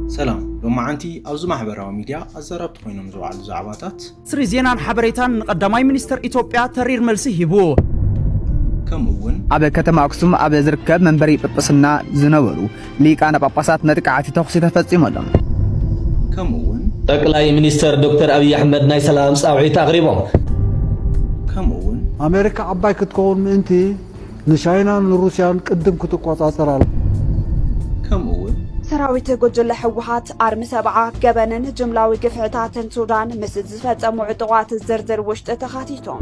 سلام لما عنتي أوز محبرة وميديا أزربت خوينم زوال زعباتات سري زينان حبريتان قدامي منستر إثيوبيا ترير ملسي هبو كمون أبي كتم أقسم أبي زركب من بري ببصنا زنورو ليك أنا ببصات نتقعتي تخصي تفتي مدام كمون تقلاي منستر دكتور أبي أحمد ناي سلام ساوعي تقريبا كمون أمريكا عباي كتكون أنتي نشاينا لروسيا قدم كتقواصر كمون سراويت جوجل حوحات أرم سبعة جبنن جملاوي قفعتات السودان مسد زفت معطوات الزرزر وشت تخاتيتهم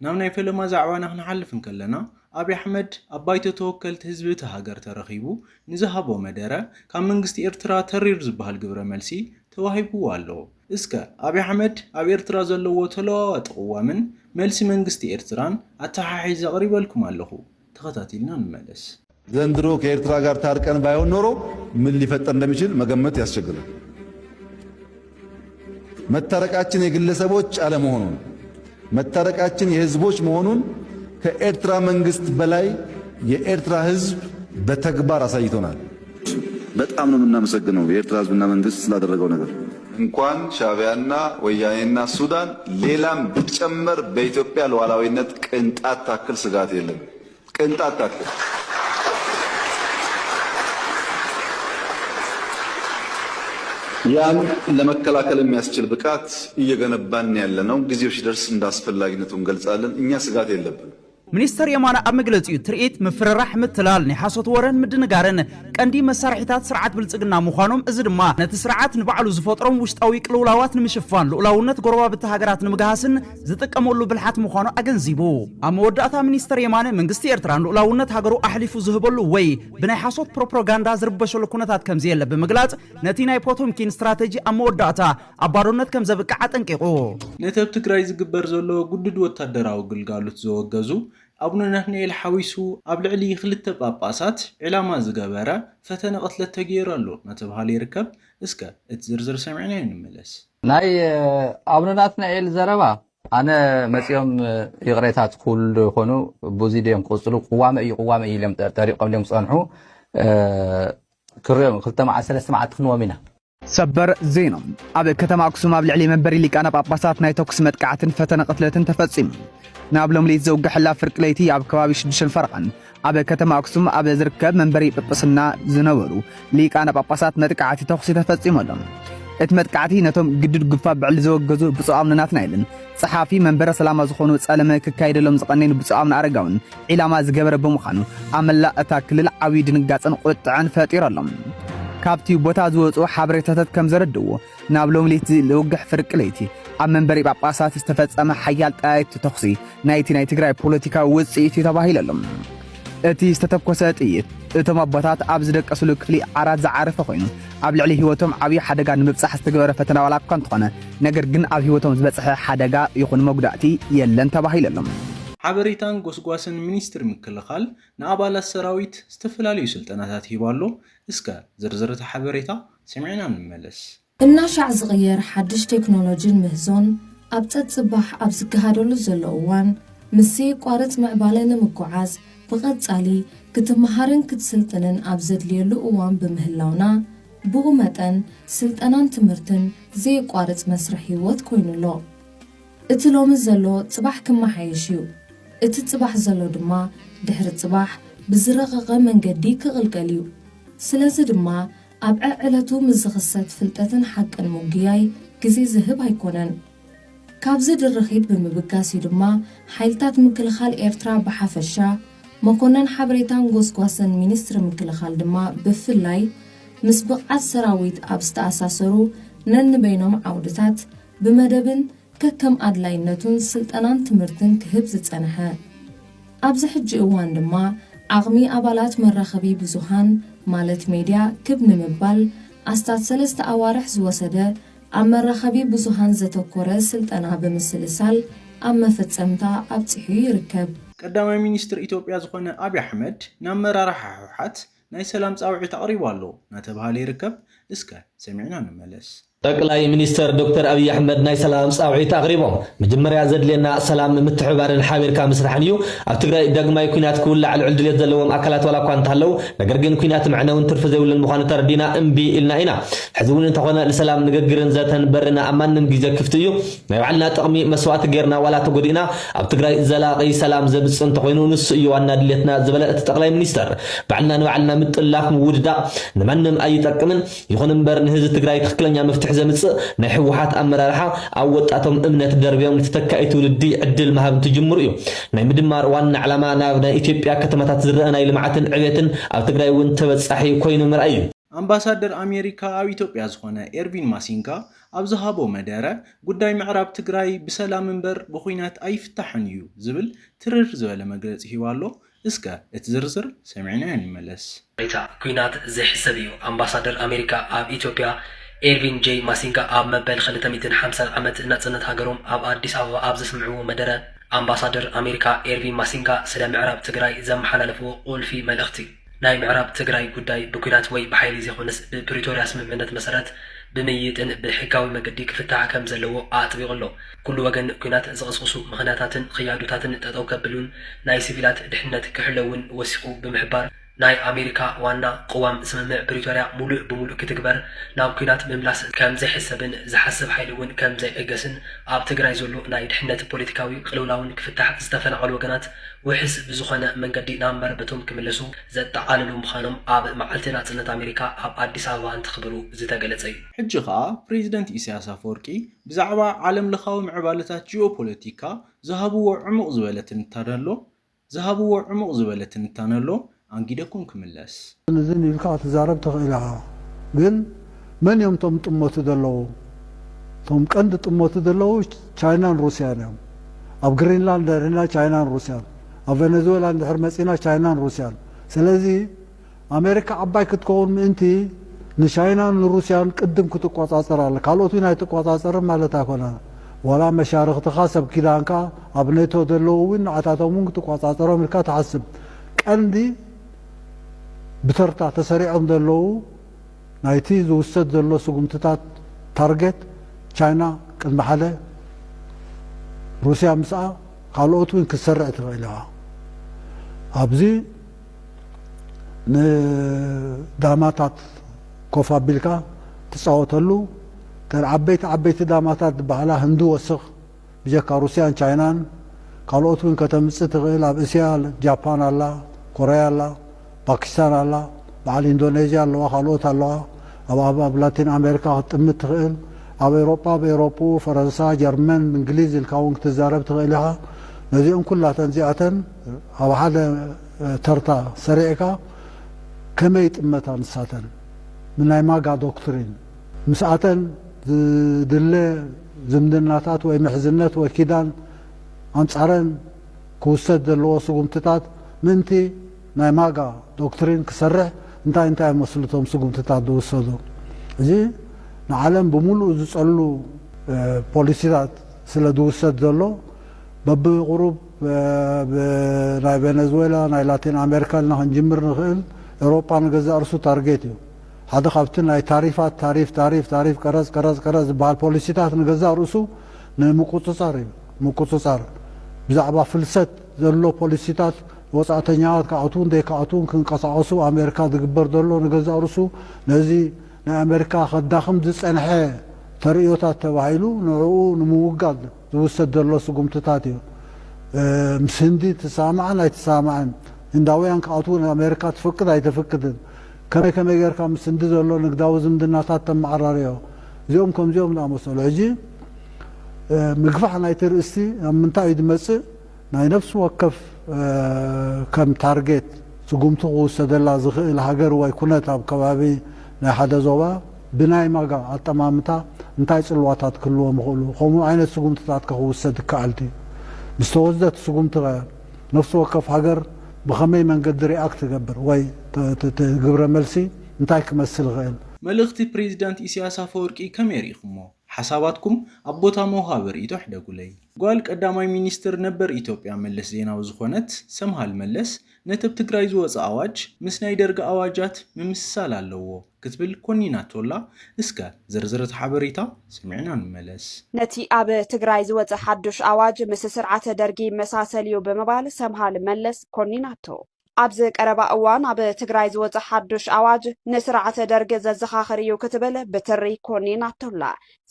نامنا فيلم زعوانا نحلف نكلنا أبي أحمد أبايت توكلت حزب تهاجر ترخيبو نزهبو مدرة كان منجست إرترا ترير زبها الجبر ملسي توهيبو والله إسكا أبي أحمد أبي إرترا زلوا تلا تقوامن ملسي منجست إرتران أتحاحيز قريب لكم الله تخطاتيلنا نملس زندرو كإرترا جار تاركان بايون نورو من اللي فتن دميشل مجمت يسجل متركاتين يقل سبوش على مهونون መታረቃችን የህዝቦች መሆኑን ከኤርትራ መንግስት በላይ የኤርትራ ህዝብ በተግባር አሳይቶናል። በጣም ነው የምናመሰግነው የኤርትራ ህዝብና መንግስት ስላደረገው ነገር። እንኳን ሻዕቢያና ወያኔና ሱዳን ሌላም ቢጨመር በኢትዮጵያ ሉዓላዊነት ቅንጣት ታክል ስጋት የለም። ቅንጣት ታክል ያን ለመከላከል የሚያስችል ብቃት እየገነባን ያለነው ጊዜው ሲደርስ እንዳስፈላጊነቱ እንገልጻለን። እኛ ስጋት የለብንም። منستر يمانا أمجلتي تريت مفرح مثلال نحاسوت ورن مدنجارن كندي مسارحتات سرعات بالتقنا مخانم إزد ما نتسرعات نبعلو زفطرم وشت أويك لولاوات نمشفان لولاونت قربا بالتهاجرات نمجهسن زتك أمولو بالحات مخانو أجنزيبو أما ودعتا منستر يمانا من قستي إرتران لولاونت هاجرو أحلفو زهبلو وي بنحاسوت بروباغندا زرب بشلو كونتات كم زيل بمجلات نتينا يبوتهم كين استراتيجي أما ودعتا أبارونت كم زبكعات انكيقو نتاب تكرايز قبر زولو قدد وتدراو قلقالوت زوغزو أبونا نحن الحويسو قبل علي خلت باباسات علامة زجبرة فتنا قتلت تغيير له نتبها لي ركب اسكا اتزرزر سمعنا نملس ناي أبونا ناتنايل زربا أنا مسيوم يغريتات كل خنو بوزيديم قصلو قوامة يلم طريقة لهم صنعو كريم خلت مع سلسة مع تخنوا منها سبر زينم أبي كتم أقسم أبل علي منبري لك أنا باباسات ناي توكس متقعتن فتنا قتلتن تفصيم نابلوم ليت زوج حلا فرق ليتي أب كوابي شدشن فرقن أبي كتم أقسم أبي زركب منبري ببصنا زنورو ليك أنا باباسات نتقعتي توكسي تفصيم ودم اتمتقعتي نتوم قدد قفا بعل زوج جزو بصعامنا ناتنايلن صحافي منبر سلامة زخونو تسألمه ككايد لهم زقنين بصعامنا أرجعون إلى ما زجبر بمخانو عمل لا أتاكل العويد نجاتن قطعن فاتير اللهم كابتي بوتا زوصو حبريتات كم زردو نابلوم ليت لوجح فرق ليتي أمن بري باباسات استفزأم حيال تايت تخصي نايتي تجري بوليتيكا وصيتي تباهيل لهم أتي استتبكوسات إيه تمبطات أبزدك أسلوك لي عرض زعرف خوينو قبل عليه هوتهم عبي حدقان مبصح استجبر فتنا ولا كنت قنا نجر جن أبي هوتهم زبصح حدقا يكون موجوداتي يلن تباهيل لهم حبريتان قوسقواسن منستر مكلخال نابال السراويت استفلالي سلطناتات هيبالو اسكا زرزرت حبريتا سمعنا نملس الناشع صغير حدش تكنولوجي المهزون أبتت صباح أبزكهادولو زلووان مسي قارت معبالين مقعاز بغد صالي كتمهارن كتسلطنن أبزد ليلو اوان بمهلاونا بغمتن سلطنان تمرتن زي قارت مسرحي وات كوينلو اتلوم الزلو صباح كما حيشيو اتتصباح زلو دما دحر صباح بزرغغ من قدي كغلقليو سلازي دما أبع علتو مزغسات فلتتن حق الموجياي كزي زهب هيكونن كابزد الرخيب بمبكاسي دما حيلتات مكلخال إيرترا بحافشا مكونن حبريتان قوسقواسن منستر مكلخال دما بفلاي مسبقات سراويت أبست أساسرو نن بينهم عودتات بمدبن ككم أدلاينتون سلطنان تمرتن كهب زتسنها أبز حج إوان دما عغمي أبالات مرخبي بزوهان مالت ميديا كبن مبال أستاد سلست أوارح زوسده አመራኸቢ ብዙሃን ዘተኮረ ስልጠና በምስልሳል አመፈጸምታ አብጽሑ ይርከብ ቀዳማይ ሚኒስትር ኢትዮጵያ ዝኾነ አብይ አሕመድ ናመራራሓ ሕወሓት ናይ ሰላም ጻውዒት አቅሪቡ ኣሎ ናተባሃለ ይርከብ እስከ ሰሚዕና እንመለስ ጠቅላይ ሚኒስትር ዶክተር አብይ አሕመድ ናይ ሰላም ጻውዒት አቅሪቦም መጀመርያ ዘድልየና ሰላም ምትሕባርን ሓቢርካ ምስራሕን እዩ ኣብ ትግራይ ዳግማይ ኩናት ክውላዕ ልዕል ድሌት ዘለዎም ኣካላት ዋላ እኳ እንተሃለው ነገር ግን ኩናት ምዕነውን ትርፊ ዘይብሉን ምዃኑ ተረዲና እምቢ ኢልና ኢና ሕዚ እውን እንተኾነ ንሰላም ንግግርን ዘተን በርና ኣብ ማንም ግዜ ክፍቲ እዩ ናይ ባዕልና ጥቕሚ መስዋዕቲ ጌርና ዋላ ተጎዲእና ኣብ ትግራይ ዘላቒ ሰላም ዘብፅእ እንተኾይኑ ንሱ እዩ ዋና ድሌትና ዝበለ እቲ ጠቅላይ ሚኒስትር ባዕልና ንባዕልና ምጥላፍ ምውድዳቕ ንማንም ኣይጠቅምን ይኹን እምበር ንህዝቢ ትግራይ ትክክለኛ መፍትሒ ዘምጽእ ናይ ሕወሓት ኣመራርሓ ኣብ ወጣቶም እምነት ደርብዮም ንተተካኢ ትውልዲ ዕድል መሃብ ትጅምሩ እዩ ናይ ምድማር ዋና ዓላማ ናብ ናይ ኢትዮጵያ ከተማታት ዝረአ ናይ ልምዓትን ዕብየትን ኣብ ትግራይ እውን ተበጻሒ ኮይኑ ምርኣይ እዩ አምባሳደር አሜሪካ ኣብ ኢትዮጵያ ዝኾነ ኤርቪን ማሲንጋ ኣብ ዝሃቦ መደረ ጉዳይ ምዕራብ ትግራይ ብሰላም እምበር ብኹናት ኣይፍታሕን እዩ ዝብል ትርር ዝበለ መግለጺ ሂባሎ እስከ እቲ ዝርዝር ሰሚዕና እንመለስ ኩናት ዘሕሰብ እዩ አምባሳደር አሜሪካ ኣብ ኢትዮጵያ ኤርቪን ጄ ማሲንጋ ኣብ መበል 250 ዓመት ናጽነት ሃገሮም ኣብ አዲስ አበባ ኣብ ዝስምዕዎ መደረ አምባሳደር አሜሪካ ኤርቪን ማሲንጋ ስለ ምዕራብ ትግራይ ዘመሓላለፍዎ ቁልፊ መልእኽቲ ናይ ምዕራብ ትግራይ ጉዳይ ብኩናት ወይ ብሓይሊ ዘይኮነስ ብፕሪቶሪያ ስምምዕነት መሰረት ብምይጥን ብሕጋዊ መገዲ ክፍታሕ ከም ዘለዎ ኣጥቢቑ ኣሎ ኩሉ ወገን ኩናት ዝቕስቅሱ ምኽንያታትን ክያዱታትን ጠጠው ከብሉን ናይ ሲቪላት ድሕነት ክሕለውን ወሲኹ ብምሕባር ናይ አሜሪካ ዋና ቅዋም ስምምዕ ፕሪቶሪያ ሙሉእ ብሙሉእ ክትግበር ናብ ኩናት ምምላስ ከም ዘይሕሰብን ዝሓስብ ሓይሊ እውን ከም ዘይእገስን ኣብ ትግራይ ዘሎ ናይ ድሕነት ፖለቲካዊ ቅልውላውን ክፍታሕ ዝተፈናቐሉ ወገናት ውሕስ ብዝኾነ መንገዲ ናብ መረበቶም ክምለሱ ዘጠቃልሉ ምዃኖም ኣብ መዓልቲ ናጽነት ኣሜሪካ ኣብ አዲስ አበባ እንትኽብሩ ዝተገለጸ እዩ ሕጂ ኸኣ ፕሬዚደንት ኢሳያስ አፈወርቂ ብዛዕባ ዓለም ለኻዊ ምዕባለታት ጂኦፖለቲካ ዝሃብዎ ዕሙቕ ዝበለ ትንታነሎ አንጊደኩም ክምለስ እዝን ይልካ ተዛረብ ተኽኢልኻ ግን መን እዮም ቶም ጥሞት ደለው ቶም ቀንዲ ጥሞት ደለው ቻይናን ሩስያን እዮም ኣብ ግሪንላንድ ደርና ቻይናን ሩስያን ኣብ ቬኔዙዌላ ድሕር መፂና ቻይናን ሩስያን ስለዚ ኣሜሪካ ዓባይ ክትከውን ምእንቲ ንቻይናን ንሩስያን ቅድም ክትቆጻጸር ኣለ ካልኦት ናይ ትቆጻጸር ማለት ኣይኮነ ወላ መሻርክትኻ ሰብ ኪዳንካ ኣብ ኔቶ ደለው እውን ንዓታቶም እውን ክትቆጻጸሮም ኢልካ ትሓስብ ቀንዲ ብተርታ ተሰሪዖም ዘለዉ ናይቲ ዝውሰድ ዘሎ ስጉምትታት ታርጌት ቻይና ቅድሚ ሓደ ሩስያ ምስኣ ካልኦት እውን ክሰርዕ ትኽእል ኢኻ ኣብዚ ንዳማታት ኮፍ ኣቢልካ ትፃወተሉ ተን ዓበይቲ ዳማታት ዝበሃላ ህንዲ ወስኽ ብጀካ ሩስያን ቻይናን ካልኦት እውን ከተምፅእ ትኽእል ኣብ እስያ ጃፓን ኣላ ኮርያ ኣላ باكستان الله بعد إندونيسيا الله خالوت الله أو لاتين أمريكا تمت تغيل أو أوروبا بأوروبا فرنسا جرمن إنجليز الكون تزارب تغيلها نزيهم كلها تنزيعة أو حدا ترتا سريعة كما يتمتان ساتن من أي ما قا دكتورين مساعتن دلة زمدناتات ومحزنات وكيدان أنصارن كوسد دلوا سقومتات منتي ናይ ማጋ ዶክትሪን ክሰርሕ እንታይ መስልቶም ስጉምትታት ዝወሰዱ እዚ ንዓለም ብሙሉእ ዝጸሉ ፖሊሲታት ስለ ዝውሰድ ዘሎ በብቁሩብ ናይ ቬኔዙዌላ ናይ ላቲን ኣሜሪካ ልና ክንጅምር ንኽእል ኤውሮጳ ንገዛ እርሱ ታርጌት እዩ ሓደ ካብቲ ናይ ታሪፋት ታሪፍ ቀረፅ ዝበሃል ፖሊሲታት ንገዛ ርእሱ ንምቁፅፃር እዩ ምቁፅፃር ብዛዕባ ፍልሰት ዘሎ ፖሊሲታት ወጻእተኛታት ካኣቱን ደይካኣቱን ክንቀሳቀሱ ኣሜሪካ ዝግበር ዘሎ ንገዛ ርእሱ ነዚ ናይ ኣሜሪካ ከዳኽም ዝፀንሐ ተርእዮታት ተባሂሉ ንዕኡ ንምውጋድ ዝውሰድ ዘሎ ስጉምትታት እዩ ምስ ህንዲ ትሰማዕን ኣይትሰማዕን ህንዳውያን ካኣቱ ኣሜሪካ ትፍቅድ ኣይተፍቅድን ከመይ ጌርካ ምስ ህንዲ ዘሎ ንግዳዊ ዝምድናታት ተመዓራርዮ እዚኦም ከምዚኦም ዝኣመሰሉ ሕጂ ምግፋሕ ናይቲ ርእስቲ ኣብ ምንታይ እዩ ዝመፅእ ናይ ነፍሲ ወከፍ ከም ታርጌት ስጉምቲ ክውሰደላ ዝኽእል ሃገር ወይ ኩነት ኣብ ከባቢ ናይ ሓደ ዞባ ብናይ ማጋ ኣጠማምታ እንታይ ፅልዋታት ክህልዎም ይኽእሉ ከምኡ ዓይነት ስጉምትታት ክውሰድ ይከኣል ድዩ ምስ ተወስደት ስጉምቲ ነፍሲ ወከፍ ሃገር ብኸመይ መንገዲ ሪኣክት ትገብር ወይ ግብረ መልሲ እንታይ ክመስል ይኽእል መልእኽቲ ፕሬዚዳንት ኢሳያስ አፈወርቂ ከመይ ሪኢኹሞ ሓሳባትኩም አቦታ መውሃበር ይተሕደጉለይ ጓል ቀዳማይ ሚኒስትር ነበር ኢትዮጵያ መለስ ዜናዊ ዝኾነት ሰምሃል መለስ ነጥብ ትግራይ ዝወፀ አዋጅ ምስ ናይ ደርጋ አዋጃት ምምሳል ኣለዎ ክትብል ኮኒናቶላ እስከ ዝርዝር ሓበሬታ ሰሚዕና ንመለስ ነቲ ኣብ ትግራይ ዝወፀ ሓዱሽ አዋጅ ምስ ስርዓተ ደርጊ መሳሰልዩ ብምባል ሰምሃል መለስ ኮኒናቶ ኣብዚ ቀረባ እዋን ኣብ ትግራይ ዝወፀ ሓዱሽ አዋጅ ንስርዓተ ደርጊ ዘዘኻኽር እዩ ክትብል ብትሪ ኮኒናቶላ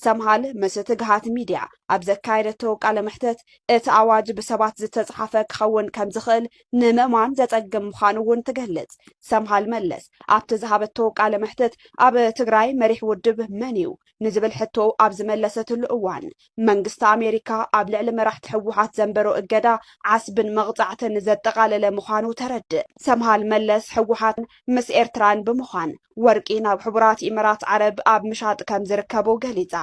ሰምሃል ምስ ትግሃት ሚድያ ኣብ ዘካየደቶ ቃለ መሕተት እቲ አዋጅ ብሰባት ዝተጻሕፈ ክኸውን ከም ዝኽእል ንምእማን ዘጸግም ምዃኑ እውን ትገልጽ ሰምሃል መለስ ኣብቲ ዝሃበቶ ቃለ መሕተት ኣብ ትግራይ መሪሕ ውድብ መን እዩ ንዝብል ሕቶ ኣብ ዝመለሰትሉ እዋን መንግስቲ ኣሜሪካ ኣብ ልዕሊ መራሕቲ ሕወሓት ዘንበሮ እገዳ ዓስብን መቕጻዕትን ዘጠቓለለ ምዃኑ ተረድእ ሰምሃል መለስ ሕወሓት ምስ ኤርትራን ብምዃን ወርቂ ናብ ሕቡራት ኢሚራት ዓረብ ኣብ ምሻጥ ከም ዝርከቡ ገሊጻ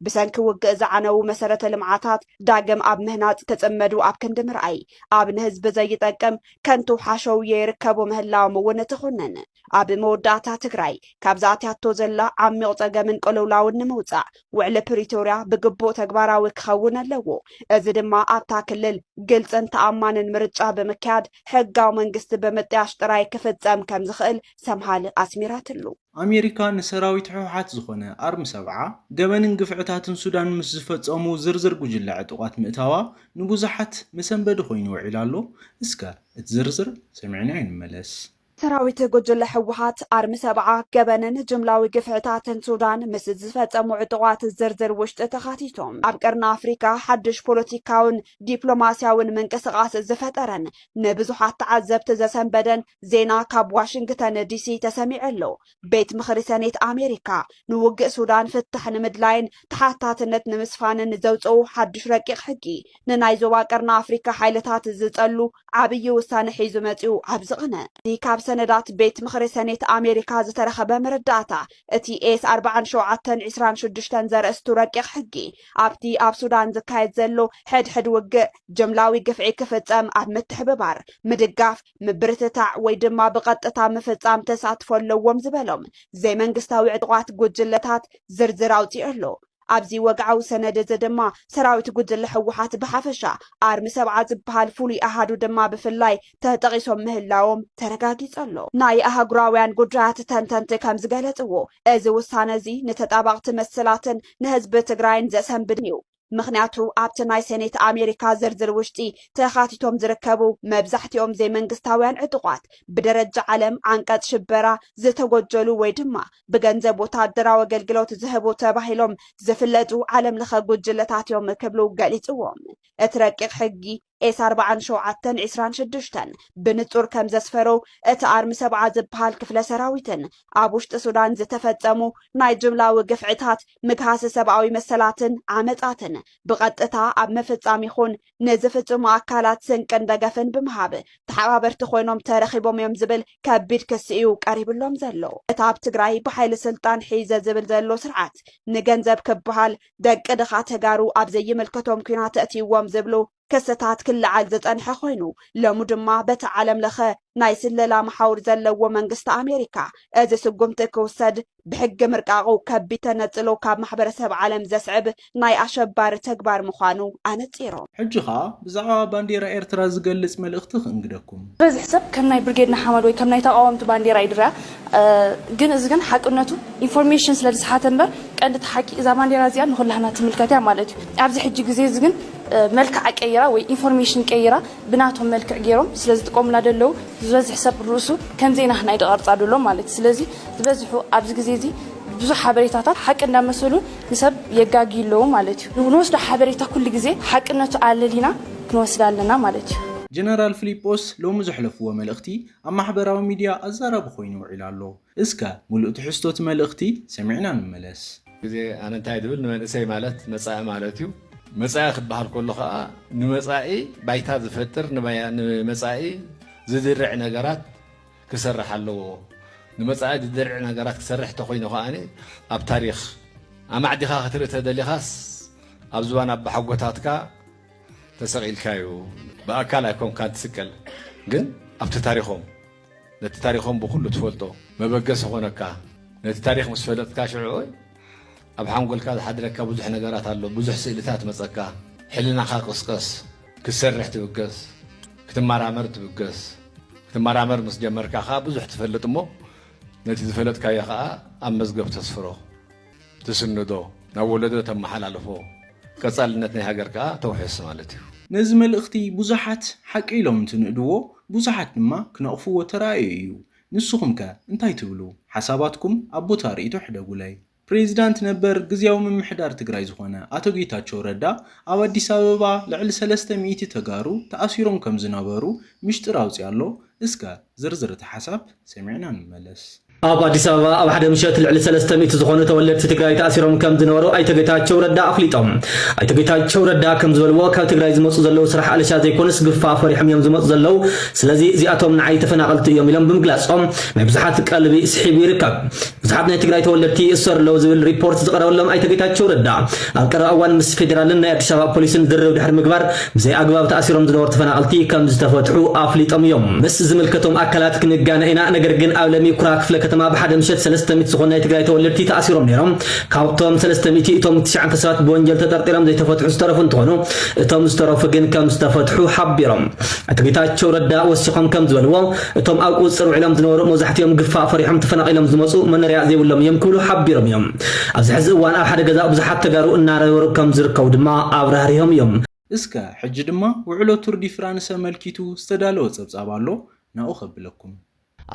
ብሰንኪ ውግእ ዝዓነው መሰረተ ልምዓታት ዳግም ኣብ ምህናፅ ተጸመዱ ኣብ ክንዲ ምርኣይ ኣብ ንህዝቢ ዘይጠቅም ከንቱ ሓሸው ይርከቡ ምህላዎም እውን ትኹነን ኣብ መወዳእታ ትግራይ ካብ ዝኣትያቶ ዘላ ዓሚቕ ፀገምን ቅልውላውን ንምውፃእ ውዕሊ ፕሪቶርያ ብግቡእ ተግባራዊ ክኸውን ኣለዎ እዚ ድማ ኣብታ ክልል ግልፅን ተኣማንን ምርጫ ብምክያድ ሕጋዊ መንግስቲ ብምጥያሽ ጥራይ ክፍፀም ከም ዝኽእል ሰምሃል ኣስሚራትሉ ኣሜሪካ ንሰራዊት ሕወሓት ዝኾነ ኣርሚ 7 ገበንን ግፍዕታትን ሱዳን ምስ ዝፈጸሙ ዝርዝር ጉጅለ ዕጡቃት ምእታዋ ንብዙሓት መሰንበዲ ኮይኑ ውዒሉ ኣሎ እስከ እቲ ዝርዝር ሰሚዕና ይንመለስ ሰራዊት ጉጅለ ሕወሓት ኣርሚ 7 ገበንን ጅምላዊ ግፍዕታትን ሱዳን ምስ ዝፈጸሙ ዕጡቃት ዝርዝር ውሽጢ ተኻቲቶም ኣብ ቀርኒ ኣፍሪካ ሓድሽ ፖለቲካውን ዲፕሎማስያውን ምንቅስቓስ ዝፈጠረን ንብዙሓት ተዓዘብቲ ዘሰንበደን ዜና ካብ ዋሽንግተን ዲሲ ተሰሚዑ ኣሎ ቤት ምኽሪ ሰኔት ኣሜሪካ ንውግእ ሱዳን ፍታሕ ንምድላይን ተሓታትነት ንምስፋንን ዘውፅኡ ሓድሽ ረቂቕ ሕጊ ንናይ ዞባ ቀርኒ ኣፍሪካ ሓይልታት ዝጸሉ ዓብዪ ውሳነ ሒዙ መጺኡ ኣብ ዝቕነ ካብ ሰነዳት ቤት ምኽሪ ሰኔት ኣሜሪካ ዝተረኸበ መረዳእታ እቲ ኤስ 4726 ዘርእስቱ ረቂቕ ሕጊ ኣብቲ ኣብ ሱዳን ዝካየድ ዘሎ ሕድሕድ ውግእ ጅምላዊ ግፍዒ ክፍጸም ኣብ ምትሕብባር ምድጋፍ ምብርትታዕ ወይ ድማ ብቐጥታ ምፍጻም ተሳትፎ ኣለዎም ዝበሎም ዘይመንግስታዊ ዕጡቃት ጉጅለታት ዝርዝር ኣውፂኡ ኣሎ ኣብዚ ወግዓዊ ሰነድ እዚ ድማ ሰራዊት ጉጅለ ሕወሓት ብሓፈሻ ኣርሚ 7 ዝበሃል ፍሉይ ኣሃዱ ድማ ብፍላይ ተጠቒሶም ምህላዎም ተረጋጊጹ ኣሎ ናይ ኣህጉራውያን ጉዳያት ተንተንቲ ከም ዝገለጽዎ እዚ ውሳነ እዚ ንተጣባቕቲ መስላትን ንህዝቢ ትግራይን ዘሰንብድ እዩ ምክንያቱ ኣብቲ ናይ ሰኔት ኣሜሪካ ዝርዝር ውሽጢ ተኻቲቶም ዝርከቡ መብዛሕትኦም ዘይመንግስታውያን ዕጡቃት ብደረጃ ዓለም ዓንቀጽ ሽበራ ዝተጎጀሉ ወይ ድማ ብገንዘብ ወታደራዊ ኣገልግሎት ዝህቡ ተባሂሎም ዝፍለጡ ዓለም ለኸ ጉጅለታት እዮም ክብሉ ገሊጽዎም እቲ ረቂቕ ሕጊ ኤስ 4726 ብንጹር ከም ዘስፈሮ እቲ ኣርሚ 7 ዝበሃል ክፍለ ሰራዊትን ኣብ ውሽጢ ሱዳን ዝተፈጸሙ ናይ ጅምላዊ ግፍዕታት ምግሃስ ሰብኣዊ መሰላትን ዓመፃትን ብቐጥታ ኣብ መፈጻሚ ይኹን ንዝፍጽሙ ኣካላት ስንቅን ደገፍን ብምሃብ ተሓባበርቲ ኮይኖም ተረኺቦም እዮም ዝብል ከቢድ ክሲ እዩ ቀሪብሎም ዘሎ እቲ ኣብ ትግራይ ብሓይሊ ስልጣን ሒዘ ዝብል ዘሎ ስርዓት ንገንዘብ ክበሃል ደቂ ድኻ ተጋሩ ኣብ ዘይምልከቶም ኩናት እትይዎም ዝብሉ ክስታት ክልዓል ዝጸንሐ ኮይኑ ሎሙ ድማ በቲ ዓለም ለኸ ናይ ስለላ መሓውር ዘለዎ መንግስቲ ኣሜሪካ እዚ ስጉምቲ ክውሰድ ብሕጊ ምርቃቑ ከቢድ ተነፅሎ ካብ ማሕበረሰብ ዓለም ዘስዕብ ናይ ኣሸባሪ ተግባር ምዃኑ ኣነፂሮም ሕጂ ኸ ብዛዕባ ባንዴራ ኤርትራ ዝገልጽ መልእኽቲ ክንግደኩም በዚህ ሰብ ከም ናይ ብርጌድና ሓመድ ወይ ከም ናይ ተቃወምቲ ባንዴራ ይድራ ግን እዚ ግን ሓቅነቱ ኢንፎርሜሽን ስለዝሓተ እምበር ቀንዲ ተሓቂ እዛ ባንዴራ እዚኣ ንኹላህና ትምልከት እያ ማለት እዩ ኣብዚ ሕጂ ግዜ እዚ ግን መልክዕ ቀይራ ወይ ኢንፎርሜሽን ቀይራ ብናቶም መልክዕ ገይሮም ስለዚ ጥቆምና ደለው ዝበዝሕ ሰብ ርእሱ ከም ዜና ናይ ደቀርጻ ደሎ ማለት ስለዚ ዝበዝሑ ኣብዚ ግዜ እዚ ብዙሕ ሓበሬታታት ሓቂ እንዳመሰሉ ንሰብ የጋጊለው ማለት እዩ ንወስዶ ሓበሬታ ኩሉ ግዜ ሓቅነቱ ኣለሊና ክንወስድ ኣለና ማለት እዩ ጀነራል ፊሊጶስ ሎሙ ዘሕለፍዎ መልእኽቲ ኣብ ማሕበራዊ ሚድያ ኣዛራቢ ኮይኑ ውዒሉ ኣሎ እስከ ሙሉእ ትሕዝቶት መልእኽቲ ሰሚዕና ንመለስ ግዜ ኣነ እንታይ ድብል ንመንእሰይ ማለት መጻኢ ማለት እዩ መጻኢ ክበሃል ከሎ ከዓ ንመጻኢ ባይታ ዝፈጥር ንመጻኢ ዝድርዕ ነገራት ክሰርሕ ኣለዎ ንመጻኢ ዝድርዕ ነገራት ክሰርሕ ተኮይኑ ከዓኒ ኣብ ታሪክ ኣማዕዲኻ ክትርኢ ተደሊኻስ ኣብ ዝባን ኣብ ሓጎታትካ ተሰቂልካ እዩ ብኣካል ኣይኮንካ ትስቀል ግን ኣብቲ ታሪኾም ነቲ ታሪኾም ብኩሉ ትፈልጦ መበገስ ኾነካ ነቲ ታሪክ ምስ ፈለጥካ ሽዑ أب حنقول كذا حدرك بزح نجارات هلو بزح سئلتات مزكا حلنا خاقص قص كسرح تبقص كتمارامر تبقص كتمارامر مسجمر كخا بزح تفلت مو نتي تفلت كاي خا أمزقب تصفرو تسندو نولدو تم حلالفو كصالنتني هاجر كا توحيس مالتي نزمل اختي بزحات حق لهم تنقدو بزحات ما كنقفو ترايو نسخم كا انتي تبلو حساباتكم ابو تاريتو حدغولاي بريزيدنت نبر غزياو ممحدار تግራይ ዝኾነ አቶ ጌታቸው ረዳ ኣብ አዲስ አበባ ልዕል 300 ተጋሩ ተኣሲሮም ከም ዝነበሩ ምሽጥር አውጽያሎ እስከ ዝርዝር ተሐሳብ ሰሚዕና እንመለስ ኣብ አዲስ አበባ ኣብ ሓደ ምሸት ልዕል 300 ዝኾኑ ተወለድቲ ትግራይ ተኣሲሮም ከም ዝነበሩ ኣይተ ጌታቸው ረዳ ኣፍሊጦም ኣይተ ጌታቸው ረዳ ከም ዝበልዎ ካብ ትግራይ ዝመጹ ዘለው ስራሕ ኣለሻ ዘይኮንስ ግፋ ፈሪሖም እዮም ዝመጹ ዘለው ስለዚ እዚኣቶም ንዓይ ተፈናቀልቲ እዮም ኢሎም ብምግላጾም ናይ ብዙሓት ቀልቢ ስሒብ ይርከብ ብዙሓት ናይ ትግራይ ተወለድቲ እሰርለው ዝብል ሪፖርት ዝቀረበሎም ኣይተ ጌታቸው ረዳ ኣብ ቀረባ እዋን ምስ ፌደራልን ናይ አዲስ አበባ ፖሊስን ድርብ ድሕሪ ምግባር ብዘይ ኣግባብ ተኣሲሮም ዝነበሩ ተፈናቀልቲ ከም ዝተፈትሑ ኣፍሊጦም እዮም ምስ ዝምልከቶም ኣካላት ክንጋነ ኢና ነገር ግን ኣብ ለሚ ኩራ ክፍለ ከተማ بحد مشت 300 ዝኾኑ ናይ ትግራይ ተወለድቲ ተኣሲሮም ነይሮም ካብቶም 300 እቶም 9 ሰባት በወንጀል ተጠርጢሮም ዘይተፈትሑ ዝተረፉ እንትኾኑ እቶም ዝተረፉ ግን ከም ዝተፈትሑ ሓቢሮም ኣቶ ጌታቸው ረዳ ወሲኾም ከም ዝበልዎ እቶም ኣብ ቁፅር ውዕሎም ዝነበሩ መብዛሕትኦም ግፋእ ፈሪሖም ተፈናቂሎም ዝመፁ መነርያ ዘይብሎም እዮም ክብሉ ሓቢሮም እዮም ኣብዚ ሕዚ እዋን ኣብ ሓደ ገዛ ብዙሓት ተጋሩ እናነበሩ ከም ዝርከቡ ድማ ኣብራህሪሆም እዮም እስከ ሕጂ ድማ ውዕሎ ቱር ዲ ፍራንስ መልኪቱ ዝተዳለወ ፀብጻብ ኣሎ ናኡ ከብለኩም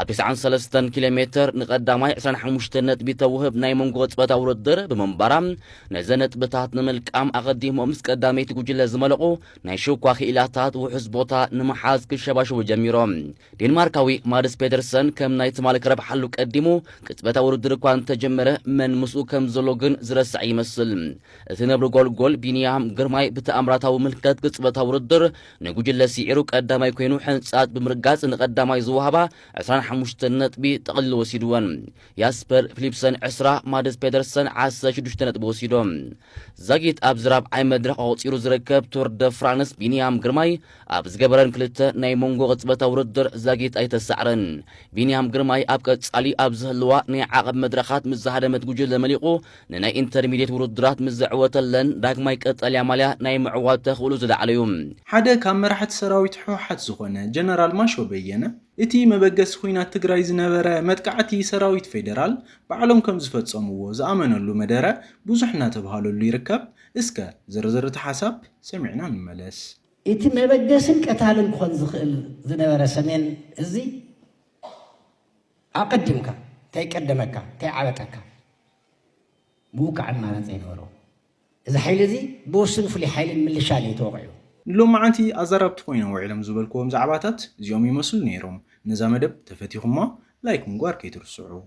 ኣብ 93 ኪሎሜትር ንቀዳማይ 25 ነጥቢ ተውህብ ናይ መንጎ ፅበታ ውድድር ብምንባራ ነዘን ነጥብታት ንምልቃም ኣቐዲሞም ምስ ቀዳመይቲ ጉጅለ ዝመለቑ ናይ ሸኳ ክኢላታት ውሕስ ቦታ ንምሓዝ ክሸባሸቡ ጀሚሮም ዴንማርካዊ ማድስ ፔደርሰን ከም ናይ ትማሊ ክረብ ሓሉ ቀዲሙ ቅፅበታ ውድድር እኳ እንተጀመረ መን ምስኡ ከም ዘሎ ግን ዝረስዕ ይመስል እቲ ነብሪ ጎልጎል ቢንያም ግርማይ ብተኣምራታዊ ምልክት ቅፅበታ ውድድር ንጉጅለ ሲዒሩ ቀዳማይ ኮይኑ ሕንፃት ብምርጋፅ ንቀዳማይ ዝወሃባ 25 ነጥቢ ጠቕሊሉ ወሲድወን ያስፐር ፊሊፕሰን 10 ማድስ ፔደርሰን 16 ነጥቢ ወሲዶም ዛጊት ኣብ ዝራብ ኣይ መድረኽ ኣውፂሩ ዝርከብ ቱር ደ ፍራንስ ቢንያም ግርማይ ኣብ ዝገበረን ክልተ ናይ መንጎ ቅፅበታ ውድድር ዛጊት ኣይተሳዕረን ቢንያም ግርማይ ኣብ ቀጻሊ ኣብ ዝህልዋ ናይ ዓቐብ መድረኻት ምስ ዝሃደመት ጉጅለ መሊቑ ንናይ ኢንተርሚድየት ውድድራት ምስ ዘዕወተለን ዳግማይ ቀጠልያ ማልያ ናይ ምዕዋብ ተኽእሉ ዝለዓለዩ ሓደ ካብ መራሕቲ ሰራዊት ሕወሓት ዝኾነ ጀነራል ማሾ በየነ እቲ መበገስ ኩናት ትግራይ ዝነበረ መጥቃዕቲ ሰራዊት ፌደራል ባዕሎም ከም ዝፈጸምዎ ዝኣመነሉ መደረ ብዙሕ እናተባሃለሉ ይርከብ እስከ ዝርዝር ተሓሳብ ሰሚዕና እንመለስ እቲ መበገስን ቀታልን ክኾን ዝኽእል ዝነበረ ሰሜን እዚ ኣቀዲምካ ተይቀደመካ ተይዓበጠካ ብውቃዕን ማለት ዘይነበሮ እዚ ሓይሊ እዚ ብወስን ፍሉይ ሓይሊ ምልሻል እዩ ተወቂዑ ሎማዓንቲ ኣዛረብቲ ኮይኖም ውዕሎም ዝበልክዎም ዛዕባታት እዚኦም ይመስሉ ነይሮም ነዛ መደብ ተፈቲኹማ ላይክ ምግባር ከይትርስዑ